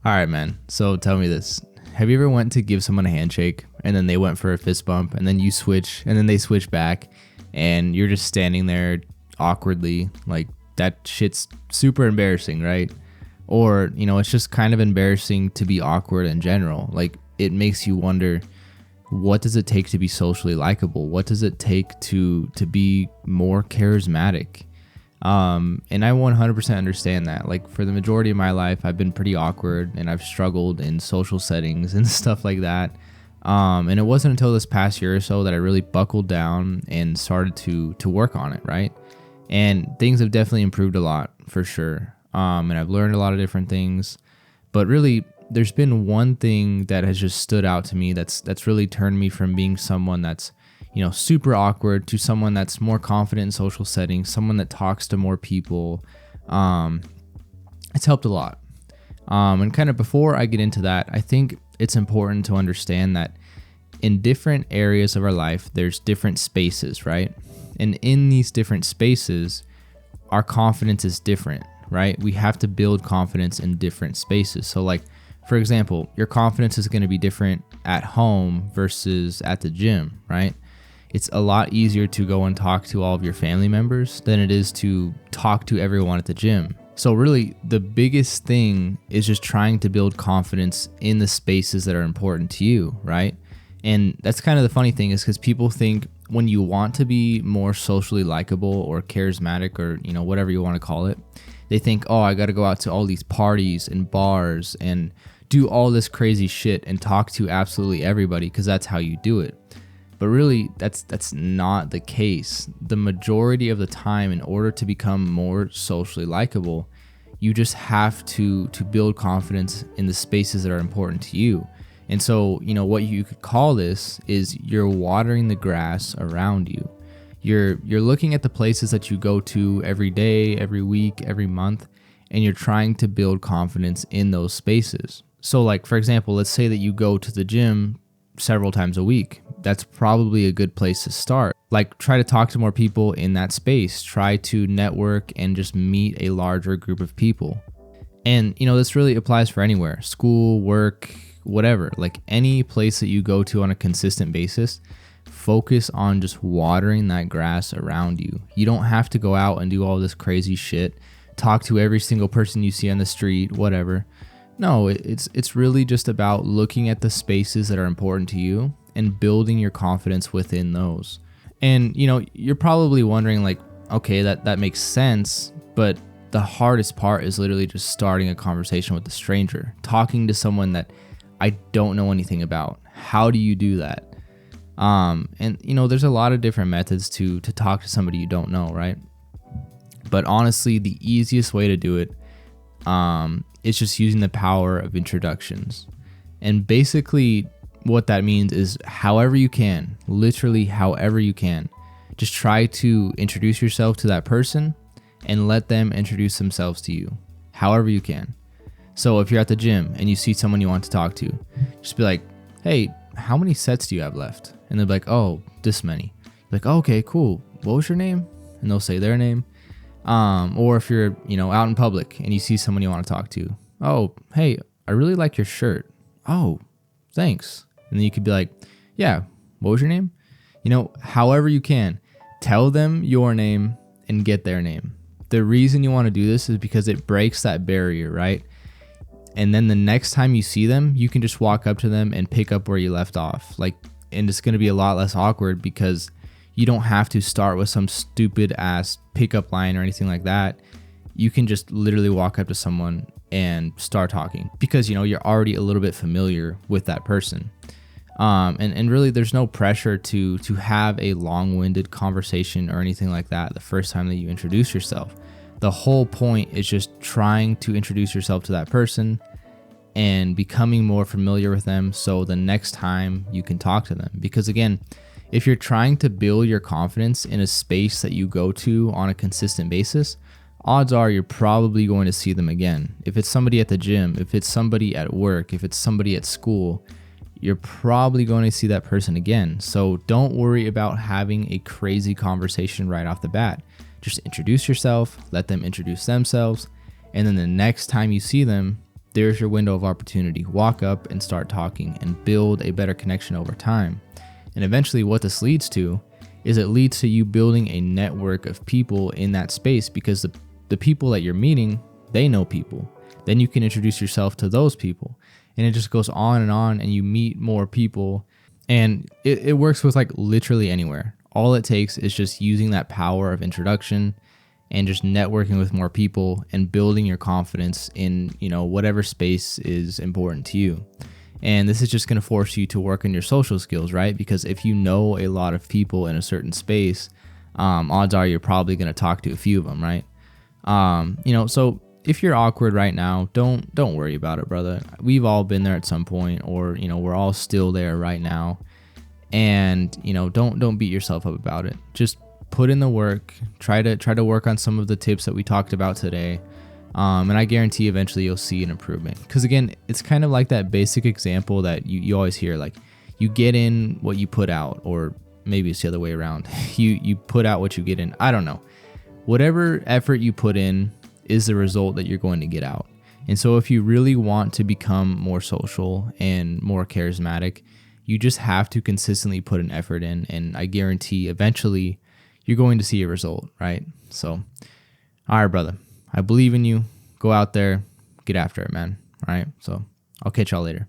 All right, man. So tell me this. Have you ever went to give someone a handshake and then they went for a fist bump and then you switch and then they switch back and you're just standing there awkwardly? Like, that shit's super embarrassing, right? Or, it's just kind of embarrassing to be awkward in general. Like, it makes you wonder, what does it take to be socially likable? What does it take to be more charismatic? And I 100% understand that. Like, for the majority of my life, I've been pretty awkward and I've struggled in social settings and stuff like that. And it wasn't until this past year or so that I really buckled down and started to work on it, right? And things have definitely improved a lot, for sure. And I've learned a lot of different things. But really, there's been one thing that has just stood out to me that's really turned me from being someone that's super awkward to someone that's more confident in social settings, someone that talks to more people. It's helped a lot. And kind of before I get into that, I think it's important to understand that in different areas of our life, there's different spaces, right? And in these different spaces, our confidence is different, right? We have to build confidence in different spaces. So like, for example, your confidence is going to be different at home versus at the gym, right? It's a lot easier to go and talk to all of your family members than it is to talk to everyone at the gym. So really, the biggest thing is just trying to build confidence in the spaces that are important to you, right? And that's kind of the funny thing, is because people think when you want to be more socially likable or charismatic or, whatever you want to call it, they think, oh, I got to go out to all these parties and bars and do all this crazy shit and talk to absolutely everybody because that's how you do it. But really, that's not the case. The majority of the time, in order to become more socially likable, you just have to build confidence in the spaces that are important to you. And so, what you could call this is you're watering the grass around you. You're looking at the places that you go to every day, every week, every month, and you're trying to build confidence in those spaces. So like, for example, let's say that you go to the gym several times a week. That's probably a good place to start. Like, try to talk to more people in that space. Try to network and just meet a larger group of people. And, this really applies for anywhere. School, work, whatever. Like, any place that you go to on a consistent basis, focus on just watering that grass around you. You don't have to go out and do all this crazy shit. Talk to every single person you see on the street, whatever. No, it's really just about looking at the spaces that are important to you and building your confidence within those. And, you're probably wondering, like, okay, that makes sense, but the hardest part is literally just starting a conversation with a stranger, talking to someone that I don't know anything about. How do you do that? And, there's a lot of different methods to talk to somebody you don't know, right? But honestly, the easiest way to do it is just using the power of introductions. And basically, what that means is however you can, literally however you can, just try to introduce yourself to that person and let them introduce themselves to you, however you can. So if you're at the gym and you see someone you want to talk to, just be like, hey, how many sets do you have left? And they'll be like, oh, this many. Like, oh, okay, cool. What was your name? And they'll say their name. Or if you're, out in public and you see someone you want to talk to, oh, hey, I really like your shirt. Oh, thanks. And then you could be like, yeah, what was your name? However you can, tell them your name and get their name. The reason you want to do this is because it breaks that barrier, right? And then the next time you see them, you can just walk up to them and pick up where you left off. And it's going to be a lot less awkward because you don't have to start with some stupid ass pickup line or anything like that. You can just literally walk up to someone and start talking because, you're already a little bit familiar with that person. And really there's no pressure to have a long-winded conversation or anything like that the first time that you introduce yourself. The whole point is just trying to introduce yourself to that person and becoming more familiar with them so the next time you can talk to them. Because again, if you're trying to build your confidence in a space that you go to on a consistent basis, odds are you're probably going to see them again. If it's somebody at the gym, if it's somebody at work, if it's somebody at school, you're probably going to see that person again. So don't worry about having a crazy conversation right off the bat. Just introduce yourself, let them introduce themselves, and then the next time you see them, there's your window of opportunity. Walk up and start talking and build a better connection over time. And eventually what this leads to is it leads to you building a network of people in that space, because the people that you're meeting, they know people. Then you can introduce yourself to those people, and it just goes on, and you meet more people. And it works with like literally anywhere. All it takes is just using that power of introduction and just networking with more people and building your confidence in, whatever space is important to you. And this is just going to force you to work on your social skills, right? Because if you know a lot of people in a certain space, odds are you're probably going to talk to a few of them, right? So if you're awkward right now, don't worry about it, brother. We've all been there at some point, or, we're all still there right now. And, don't beat yourself up about it. Just put in the work, try to work on some of the tips that we talked about today. And I guarantee eventually you'll see an improvement. Because again, it's kind of like that basic example that you always hear, like you get in what you put out, or maybe it's the other way around. You put out what you get in. I don't know. Whatever effort you put in is the result that you're going to get out. And so if you really want to become more social and more charismatic, you just have to consistently put an effort in. And I guarantee eventually you're going to see a result, right? So, all right, brother. I believe in you. Go out there, get after it, man. All right. So I'll catch y'all later.